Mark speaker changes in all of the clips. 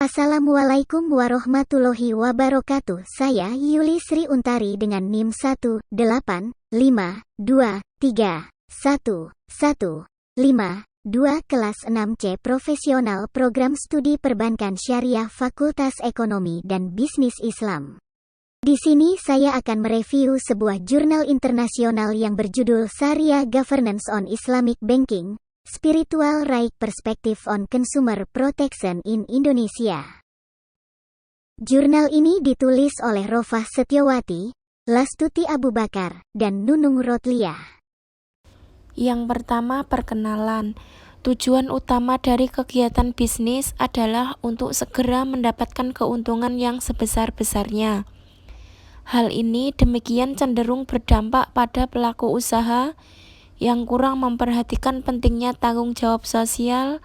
Speaker 1: Assalamualaikum warahmatullahi wabarakatuh. Saya Yuli Sri Untari dengan NIM 185231152 kelas 6C Profesional Program Studi Perbankan Syariah Fakultas Ekonomi dan Bisnis Islam. Di sini saya akan mereview sebuah jurnal internasional yang berjudul Sharia Governance on Islamic Banking, Spiritual Right Perspective on Consumer Protection in Indonesia. Jurnal ini ditulis oleh Rofah Setiawati, Lastuti Abu Bakar, dan Nunung Rotliah.
Speaker 2: Yang pertama, perkenalan. Tujuan utama dari kegiatan bisnis adalah untuk segera mendapatkan keuntungan yang sebesar-besarnya. Hal ini demikian cenderung berdampak pada pelaku usaha yang kurang memperhatikan pentingnya tanggung jawab sosial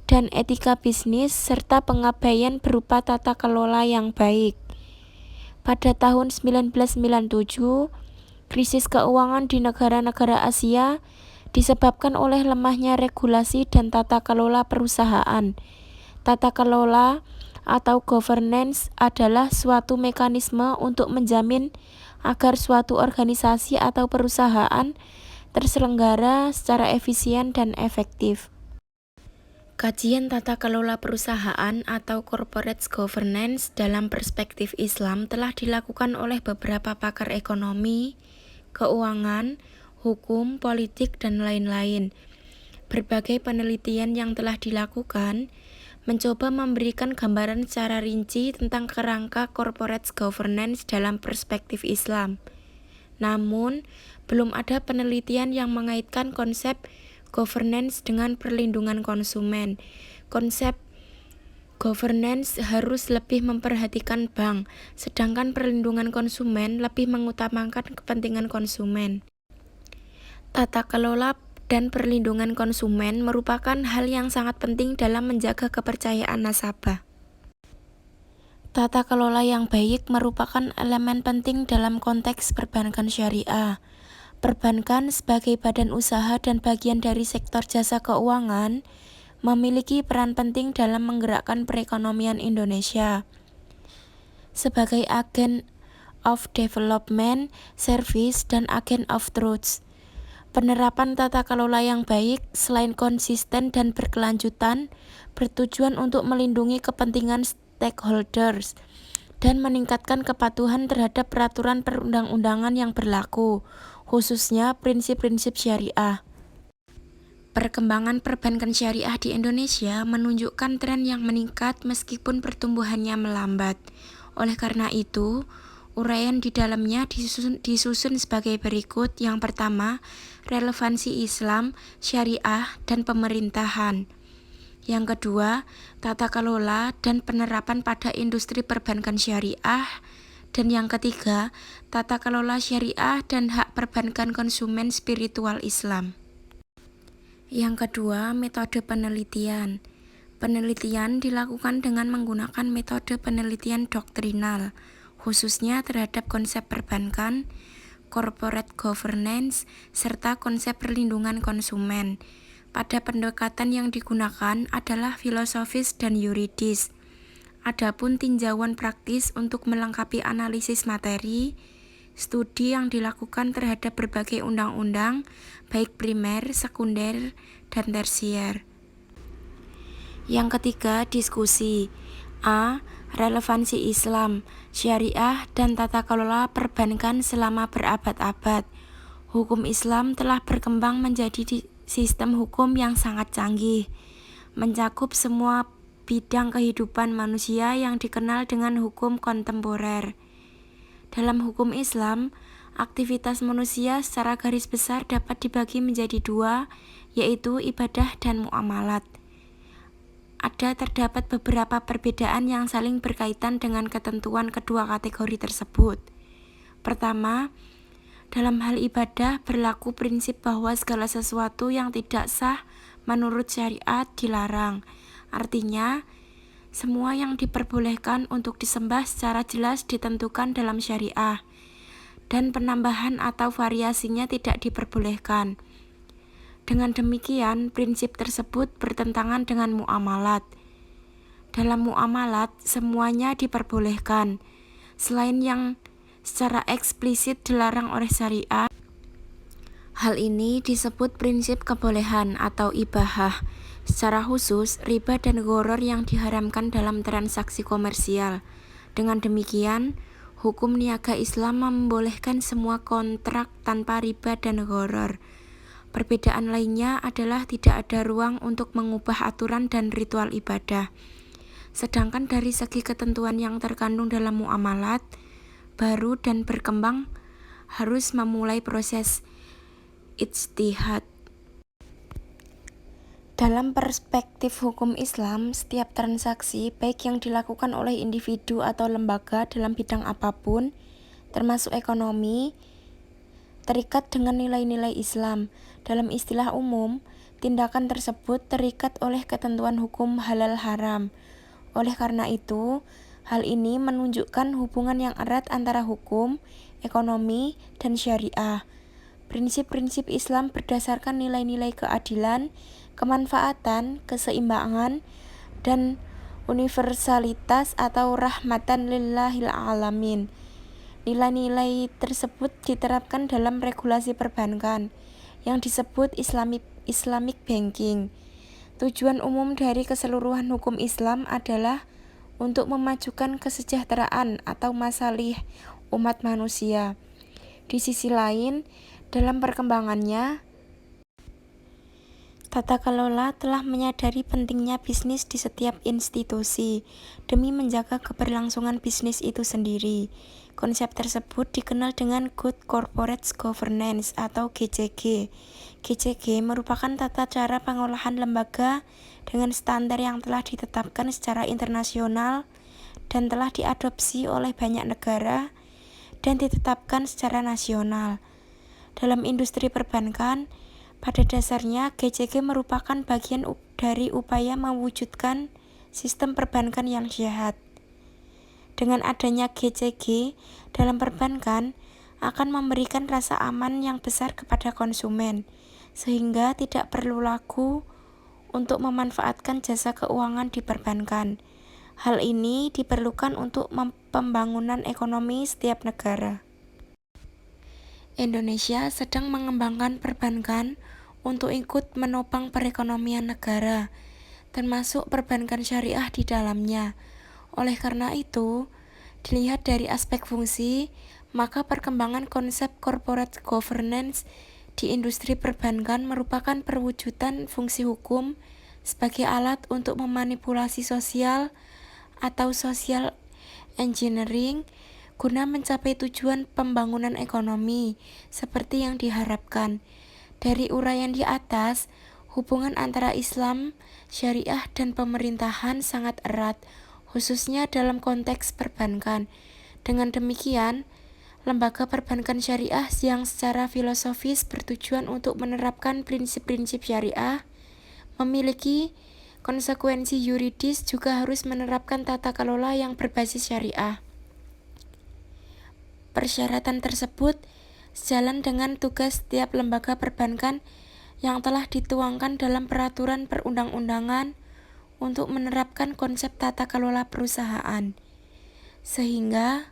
Speaker 2: dan etika bisnis serta pengabaian berupa tata kelola yang baik. Pada tahun 1997, krisis keuangan di negara-negara Asia disebabkan oleh lemahnya regulasi dan tata kelola perusahaan. Tata kelola atau governance adalah suatu mekanisme untuk menjamin agar suatu organisasi atau perusahaan terselenggara secara efisien dan efektif. Kajian tata kelola perusahaan atau corporate governance dalam perspektif Islam telah dilakukan oleh beberapa pakar ekonomi, keuangan, hukum, politik, dan lain-lain. Berbagai penelitian yang telah dilakukan mencoba memberikan gambaran secara rinci tentang kerangka corporate governance dalam perspektif Islam. Namun, belum ada penelitian yang mengaitkan konsep governance dengan perlindungan konsumen. Konsep governance harus lebih memperhatikan bank, sedangkan perlindungan konsumen lebih mengutamakan kepentingan konsumen. Tata kelola dan perlindungan konsumen merupakan hal yang sangat penting dalam menjaga kepercayaan nasabah. Tata kelola yang baik merupakan elemen penting dalam konteks perbankan syariah. Perbankan sebagai badan usaha dan bagian dari sektor jasa keuangan memiliki peran penting dalam menggerakkan perekonomian Indonesia. Sebagai agen of development, service, dan agen of truth, penerapan tata kelola yang baik selain konsisten dan berkelanjutan bertujuan untuk melindungi kepentingan stakeholders dan meningkatkan kepatuhan terhadap peraturan perundang-undangan yang berlaku, khususnya prinsip-prinsip syariah. Perkembangan perbankan syariah di Indonesia menunjukkan tren yang meningkat meskipun pertumbuhannya melambat. Oleh karena itu, uraian di dalamnya disusun sebagai berikut. Yang pertama, relevansi Islam, syariah, dan pemerintahan. Yang kedua, tata kelola dan penerapan pada industri perbankan syariah. Dan yang ketiga, tata kelola syariah dan hak perbankan konsumen spiritual Islam. Yang kedua, metode penelitian. Penelitian dilakukan dengan menggunakan metode penelitian doktrinal, khususnya terhadap konsep perbankan, corporate governance, serta konsep perlindungan konsumen. Pada pendekatan yang digunakan adalah filosofis dan yuridis. Adapun tinjauan praktis untuk melengkapi analisis materi, studi yang dilakukan terhadap berbagai undang-undang, baik primer, sekunder, dan tersier. Yang ketiga, diskusi. A. Relevansi Islam, syariah, dan tata kelola perbankan selama berabad-abad. Hukum Islam telah berkembang menjadi sistem hukum yang sangat canggih, mencakup semua bidang kehidupan manusia yang dikenal dengan hukum kontemporer. Dalam hukum Islam, aktivitas manusia secara garis besar dapat dibagi menjadi dua, yaitu ibadah dan muamalat. Terdapat beberapa perbedaan yang saling berkaitan dengan ketentuan kedua kategori tersebut. Pertama, dalam hal ibadah berlaku prinsip bahwa segala sesuatu yang tidak sah menurut syariat dilarang. Artinya, semua yang diperbolehkan untuk disembah secara jelas ditentukan dalam syariah, dan penambahan atau variasinya tidak diperbolehkan. Dengan demikian, prinsip tersebut bertentangan dengan muamalat. Dalam muamalat, semuanya diperbolehkan, selain yang secara eksplisit dilarang oleh syariat. Hal ini disebut prinsip kebolehan atau ibahah. Secara khusus, riba dan gharar yang diharamkan dalam transaksi komersial. Dengan demikian, hukum niaga Islam membolehkan semua kontrak tanpa riba dan gharar. Perbedaan lainnya adalah tidak ada ruang untuk mengubah aturan dan ritual ibadah. Sedangkan dari segi ketentuan yang terkandung dalam muamalat, baru dan berkembang harus memulai proses ijtihad. Dalam perspektif hukum Islam, setiap transaksi, baik yang dilakukan oleh individu atau lembaga dalam bidang apapun, termasuk ekonomi, terikat dengan nilai-nilai Islam. Dalam istilah umum, tindakan tersebut terikat oleh ketentuan hukum halal haram. Oleh karena itu, hal ini menunjukkan hubungan yang erat antara hukum, ekonomi, dan syariah. Prinsip-prinsip Islam berdasarkan nilai-nilai keadilan, kemanfaatan, keseimbangan, dan universalitas atau rahmatan lillahil alamin. Nilai-nilai tersebut diterapkan dalam regulasi perbankan yang disebut Islamic banking. Tujuan umum dari keseluruhan hukum Islam adalah untuk memajukan kesejahteraan atau masalih umat manusia. Di sisi lain, dalam perkembangannya, tata kelola telah menyadari pentingnya bisnis di setiap institusi demi menjaga keberlangsungan bisnis itu sendiri. Konsep tersebut dikenal dengan Good Corporate Governance atau GCG. GCG merupakan tata cara pengolahan lembaga dengan standar yang telah ditetapkan secara internasional dan telah diadopsi oleh banyak negara dan ditetapkan secara nasional. Dalam industri perbankan, pada dasarnya GCG merupakan bagian dari upaya mewujudkan sistem perbankan yang sehat. Dengan adanya GCG dalam perbankan akan memberikan rasa aman yang besar kepada konsumen, sehingga tidak perlu ragu untuk memanfaatkan jasa keuangan di perbankan. Hal ini diperlukan untuk pembangunan ekonomi setiap negara. Indonesia sedang mengembangkan perbankan untuk ikut menopang perekonomian negara, termasuk perbankan syariah di dalamnya. Oleh karena itu, dilihat dari aspek fungsi, maka perkembangan konsep corporate governance di industri perbankan merupakan perwujudan fungsi hukum sebagai alat untuk memanipulasi sosial atau social engineering guna mencapai tujuan pembangunan ekonomi seperti yang diharapkan. Dari uraian di atas, hubungan antara Islam, syariah, dan pemerintahan sangat erat, khususnya dalam konteks perbankan. Dengan demikian, lembaga perbankan syariah yang secara filosofis bertujuan untuk menerapkan prinsip-prinsip syariah, memiliki konsekuensi yuridis juga harus menerapkan tata kelola yang berbasis syariah. Persyaratan tersebut sejalan dengan tugas setiap lembaga perbankan yang telah dituangkan dalam peraturan perundang-undangan untuk menerapkan konsep tata kelola perusahaan, sehingga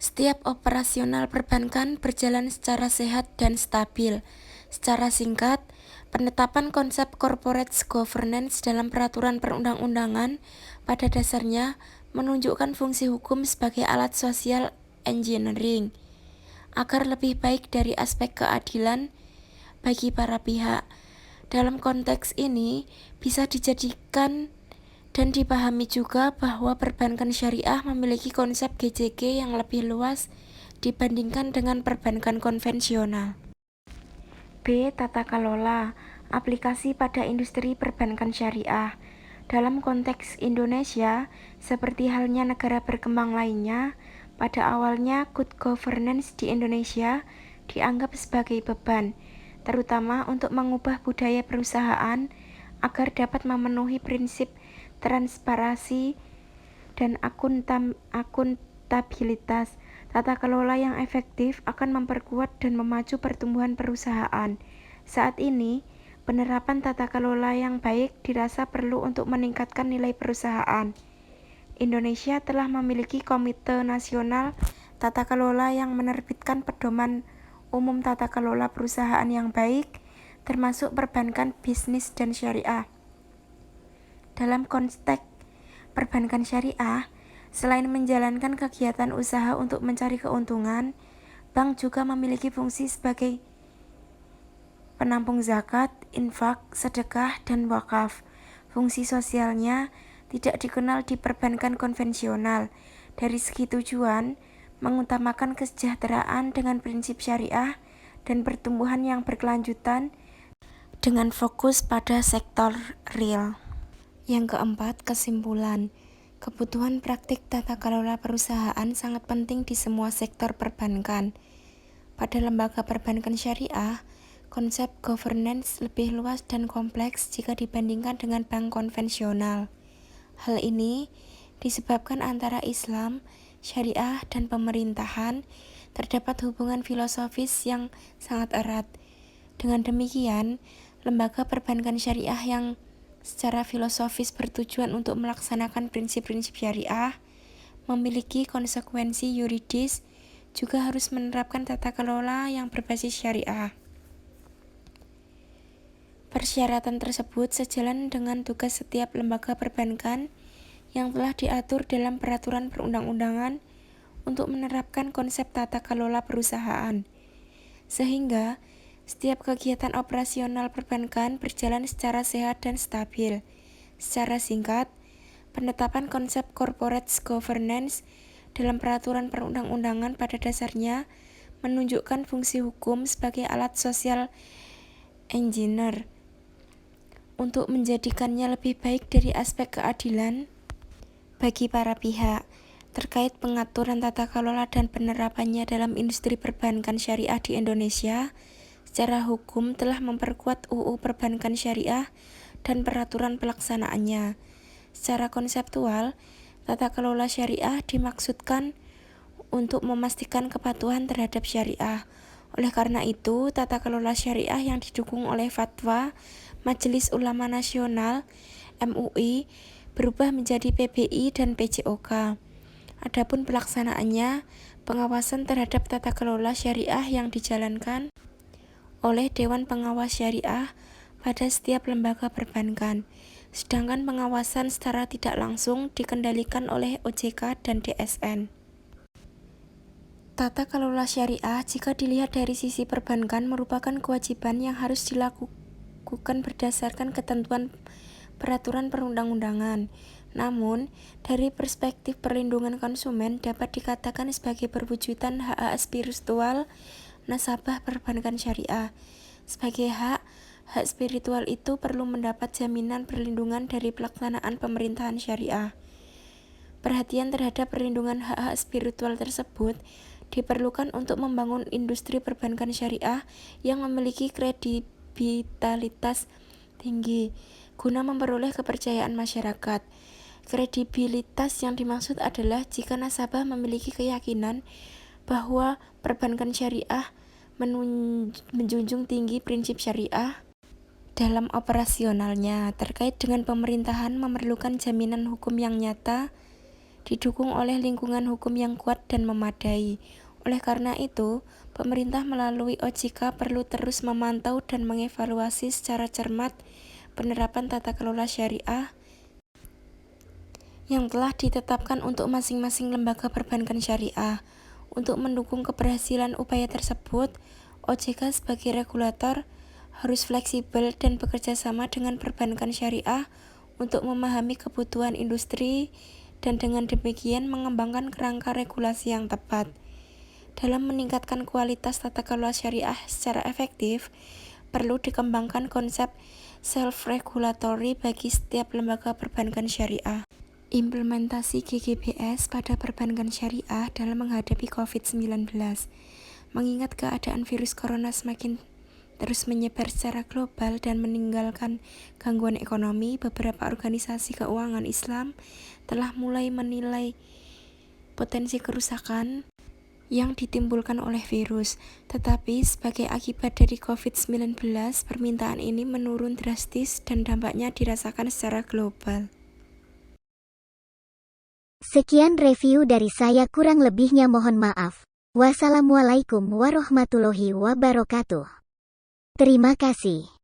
Speaker 2: setiap operasional perbankan berjalan secara sehat dan stabil. Secara singkat, penetapan konsep corporate governance dalam peraturan perundang-undangan pada dasarnya menunjukkan fungsi hukum sebagai alat social engineering agar lebih baik dari aspek keadilan bagi para pihak. Dalam konteks ini, bisa dijadikan dan dipahami juga bahwa perbankan syariah memiliki konsep GCG yang lebih luas dibandingkan dengan perbankan konvensional. B. Tata kelola aplikasi pada industri perbankan syariah. Dalam konteks Indonesia, seperti halnya negara berkembang lainnya, pada awalnya good governance di Indonesia dianggap sebagai beban, terutama untuk mengubah budaya perusahaan agar dapat memenuhi prinsip transparansi dan akuntabilitas. Tata kelola yang efektif akan memperkuat dan memacu pertumbuhan perusahaan. Saat ini, Penerapan tata kelola yang baik dirasa perlu untuk meningkatkan nilai perusahaan. Indonesia telah memiliki Komite Nasional Tata Kelola yang menerbitkan pedoman umum tata kelola perusahaan yang baik, termasuk perbankan, bisnis, dan syariah. Dalam konteks perbankan syariah, selain menjalankan kegiatan usaha untuk mencari keuntungan, bank juga memiliki fungsi sebagai penampung zakat, infak, sedekah, dan wakaf. Fungsi sosialnya tidak dikenal di perbankan konvensional. Dari segi tujuan, mengutamakan kesejahteraan dengan prinsip syariah dan pertumbuhan yang berkelanjutan dengan fokus pada sektor real. Yang keempat, kesimpulan. Kebutuhan praktik tata kelola perusahaan sangat penting di semua sektor perbankan. Pada lembaga perbankan syariah, konsep governance lebih luas dan kompleks jika dibandingkan dengan bank konvensional. Hal ini disebabkan antara Islam, syariah, dan pemerintahan terdapat hubungan filosofis yang sangat erat. Dengan demikian, lembaga perbankan syariah yang secara filosofis bertujuan untuk melaksanakan prinsip-prinsip syariah memiliki konsekuensi yuridis, juga harus menerapkan tata kelola yang berbasis syariah. Persyaratan tersebut sejalan dengan tugas setiap lembaga perbankan yang telah diatur dalam peraturan perundang-undangan untuk menerapkan konsep tata kelola perusahaan, sehingga setiap kegiatan operasional perbankan berjalan secara sehat dan stabil. Secara singkat, penetapan konsep corporate governance dalam peraturan perundang-undangan pada dasarnya menunjukkan fungsi hukum sebagai alat social engineer untuk menjadikannya lebih baik dari aspek keadilan bagi para pihak. Terkait pengaturan tata kelola dan penerapannya dalam industri perbankan syariah di Indonesia, secara hukum telah memperkuat UU Perbankan Syariah dan peraturan pelaksanaannya. Secara konseptual, tata kelola syariah dimaksudkan untuk memastikan kepatuhan terhadap syariah. Oleh karena itu, tata kelola syariah yang didukung oleh fatwa Majelis Ulama Nasional (MUI) berubah menjadi PBI dan PJOK. Adapun pelaksanaannya, pengawasan terhadap tata kelola syariah yang dijalankan oleh Dewan Pengawas Syariah pada setiap lembaga perbankan, sedangkan pengawasan secara tidak langsung dikendalikan oleh OJK dan DSN. Tata kelola syariah jika dilihat dari sisi perbankan merupakan kewajiban yang harus dilakukan berdasarkan ketentuan peraturan perundang-undangan. Namun, dari perspektif perlindungan konsumen dapat dikatakan sebagai perwujudan hak spiritual nasabah perbankan syariah. Sebagai hak spiritual itu perlu mendapat jaminan perlindungan dari pelaksanaan pemerintahan syariah. Perhatian terhadap perlindungan hak spiritual tersebut diperlukan untuk membangun industri perbankan syariah yang memiliki kredibilitas tinggi, guna memperoleh kepercayaan masyarakat. Kredibilitas yang dimaksud adalah jika nasabah memiliki keyakinan bahwa perbankan syariah menjunjung tinggi prinsip syariah dalam operasionalnya. Terkait dengan pemerintahan memerlukan jaminan hukum yang nyata, didukung oleh lingkungan hukum yang kuat dan memadai. Oleh karena itu, pemerintah melalui OJK perlu terus memantau dan mengevaluasi secara cermat penerapan tata kelola syariah yang telah ditetapkan untuk masing-masing lembaga perbankan syariah. Untuk mendukung keberhasilan upaya tersebut, OJK sebagai regulator harus fleksibel dan bekerja sama dengan perbankan syariah untuk memahami kebutuhan industri dan dengan demikian mengembangkan kerangka regulasi yang tepat. Dalam meningkatkan kualitas tata kelola syariah secara efektif, perlu dikembangkan konsep self-regulatory bagi setiap lembaga perbankan syariah. Implementasi GGBS pada perbankan syariah dalam menghadapi COVID-19. Mengingat keadaan virus corona semakin terus menyebar secara global dan meninggalkan gangguan ekonomi, beberapa organisasi keuangan Islam telah mulai menilai potensi kerusakan yang ditimbulkan oleh virus. Tetapi sebagai akibat dari COVID-19, permintaan ini menurun drastis dan dampaknya dirasakan secara global.
Speaker 1: Sekian review dari saya, kurang lebihnya mohon maaf. Wassalamualaikum warahmatullahi wabarakatuh. Terima kasih.